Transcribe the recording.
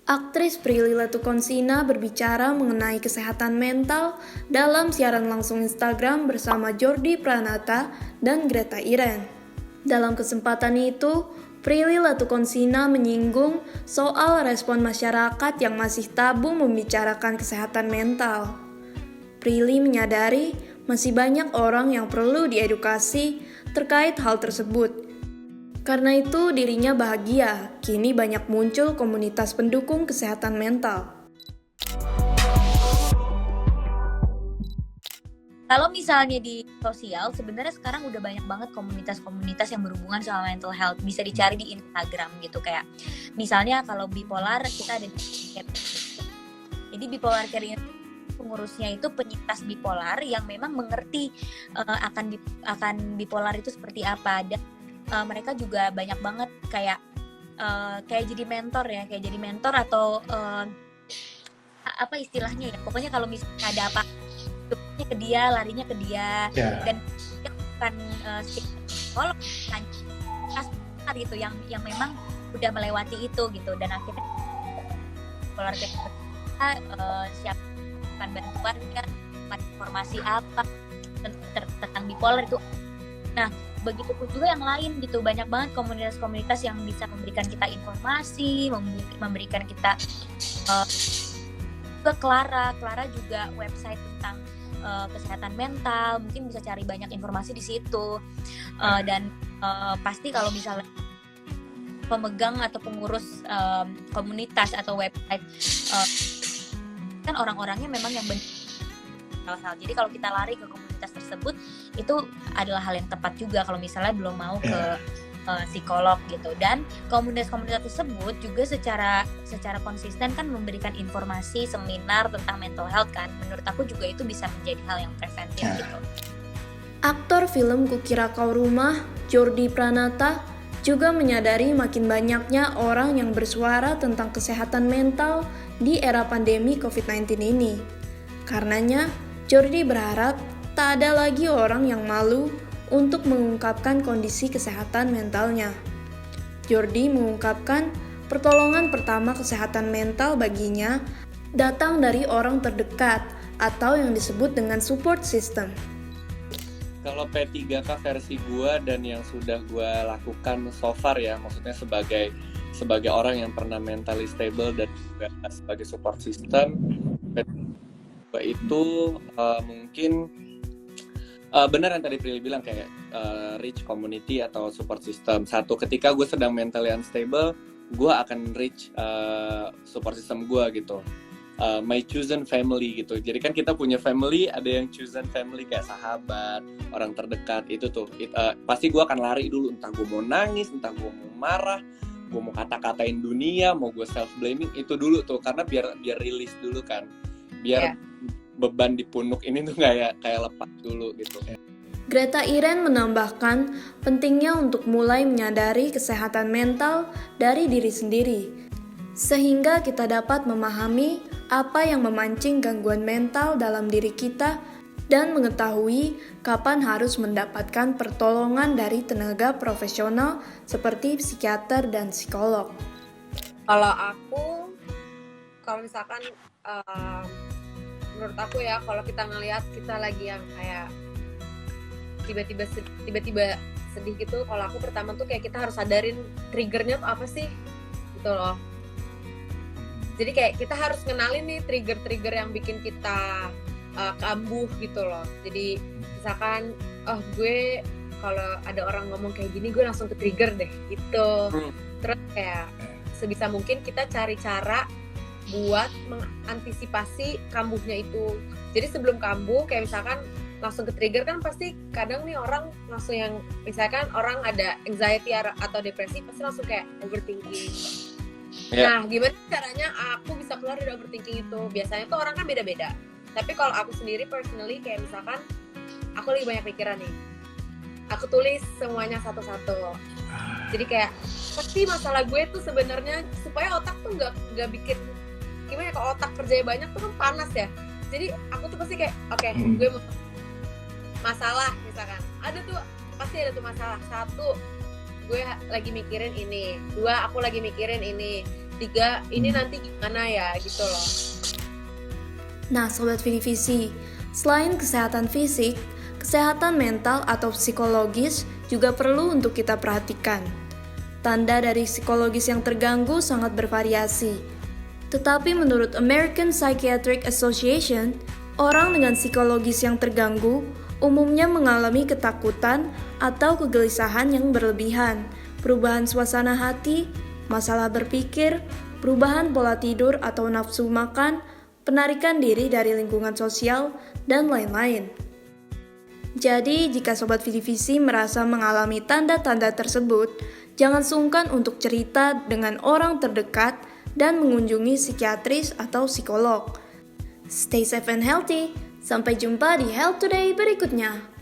Aktris Prilly Latuconsina berbicara mengenai kesehatan mental dalam siaran langsung Instagram bersama Jordi Pranata dan Greta Iren. Dalam kesempatan itu, Prilly Latuconsina menyinggung soal respon masyarakat yang masih tabu membicarakan kesehatan mental. Prilly menyadari masih banyak orang yang perlu diedukasi terkait hal tersebut. Karena itu dirinya bahagia, kini banyak muncul komunitas pendukung kesehatan mental. Kalau misalnya di sosial, sebenarnya sekarang udah banyak banget komunitas-komunitas yang berhubungan sama mental health. Bisa dicari di Instagram gitu, kayak misalnya kalau bipolar, kita ada di Jadi bipolar care ini pengurusnya itu penyintas bipolar yang memang mengerti akan bipolar itu seperti apa. Dan mereka juga banyak banget kayak jadi mentor ya, kayak jadi mentor atau apa istilahnya ya. Pokoknya kalau misalnya ada apa ke dia, larinya ke dia. Dan dia bukan psikolog, kan gitu yang memang udah melewati itu gitu. Dan akhirnya bipolar kita siapkan bantuan kan, informasi apa tentang bipolar itu. Nah, begitupun juga yang lain gitu, banyak banget komunitas-komunitas yang bisa memberikan kita informasi, memberikan kita ke Clara juga website tentang kesehatan mental, mungkin bisa cari banyak informasi di situ. Dan pasti kalau misalnya pemegang atau pengurus komunitas atau website kan orang-orangnya memang yang hal-hal. Jadi kalau kita lari ke komunitas tersebut, itu adalah hal yang tepat juga kalau misalnya belum mau ke psikolog gitu. Dan komunitas-komunitas tersebut juga secara konsisten kan memberikan informasi seminar tentang mental health kan. Menurut aku juga itu bisa menjadi hal yang preventif gitu. Aktor film Kukira Kau Rumah, Jordi Pranata, juga menyadari makin banyaknya orang yang bersuara tentang kesehatan mental di era pandemi COVID-19 ini. Karenanya, Jordi berharap tak ada lagi orang yang malu untuk mengungkapkan kondisi kesehatan mentalnya. Jordi mengungkapkan pertolongan pertama kesehatan mental baginya datang dari orang terdekat atau yang disebut dengan support system. Kalau P3K versi gue dan yang sudah gue lakukan so far ya, maksudnya sebagai orang yang pernah mentally stable dan juga sebagai support system, itu mungkin benar yang tadi Prilly bilang kayak reach community atau support system. Satu, ketika gue sedang mentally unstable, gue akan reach support system gue gitu. My chosen family gitu. Jadi kan kita punya family, ada yang chosen family kayak sahabat, orang terdekat itu tuh. Pasti gue akan lari dulu, entah gue mau nangis, entah gue mau marah, gue mau kata-katain dunia, mau gue self blaming, itu dulu tuh, karena biar rilis dulu kan, biar beban di punuk ini tuh kayak lepas dulu gitu. Greta Iren menambahkan pentingnya untuk mulai menyadari kesehatan mental dari diri sendiri, sehingga kita dapat memahami apa yang memancing gangguan mental dalam diri kita dan mengetahui kapan harus mendapatkan pertolongan dari tenaga profesional seperti psikiater dan psikolog. Kalau misalkan menurut aku ya, kalau kita ngelihat kita lagi yang kayak tiba-tiba sedih gitu, kalau aku pertama tuh kayak kita harus sadarin triggernya tuh apa sih gitu loh. Jadi kayak kita harus kenalin nih trigger-trigger yang bikin kita kambuh gitu loh. Jadi misalkan gue kalau ada orang ngomong kayak gini, gue langsung ke trigger deh gitu. Terus kayak sebisa mungkin kita cari cara buat mengantisipasi kambuhnya itu. Jadi sebelum kambuh, kayak misalkan langsung ke trigger kan pasti kadang nih orang langsung yang misalkan orang ada anxiety atau depresi pasti langsung kayak overthinking. Nah, gimana caranya aku bisa keluar dari overthinking itu? Biasanya tuh orang kan beda-beda. Tapi kalau aku sendiri personally kayak misalkan aku lagi banyak pikiran nih, aku tulis semuanya satu-satu. Jadi kayak pasti masalah gue tuh sebenarnya supaya otak tuh nggak bikin gimana ya, kalau otak kerjanya banyak tuh kan panas ya. Jadi aku tuh pasti kayak gue mau masalah misalkan pasti ada tuh masalah. Satu, gue lagi mikirin ini. Dua, aku lagi mikirin ini. 3 ini nanti gimana ya gitu loh. Nah, Sobat Visi, selain kesehatan fisik, kesehatan mental atau psikologis juga perlu untuk kita perhatikan. Tanda dari psikologis yang terganggu sangat bervariasi. Tetapi menurut American Psychiatric Association, orang dengan psikologis yang terganggu umumnya mengalami ketakutan atau kegelisahan yang berlebihan, perubahan suasana hati, masalah berpikir, perubahan pola tidur atau nafsu makan, penarikan diri dari lingkungan sosial, dan lain-lain. Jadi, jika Sobat Visi merasa mengalami tanda-tanda tersebut, jangan sungkan untuk cerita dengan orang terdekat dan mengunjungi psikiatris atau psikolog. Stay safe and healthy. Sampai jumpa di Health Today berikutnya.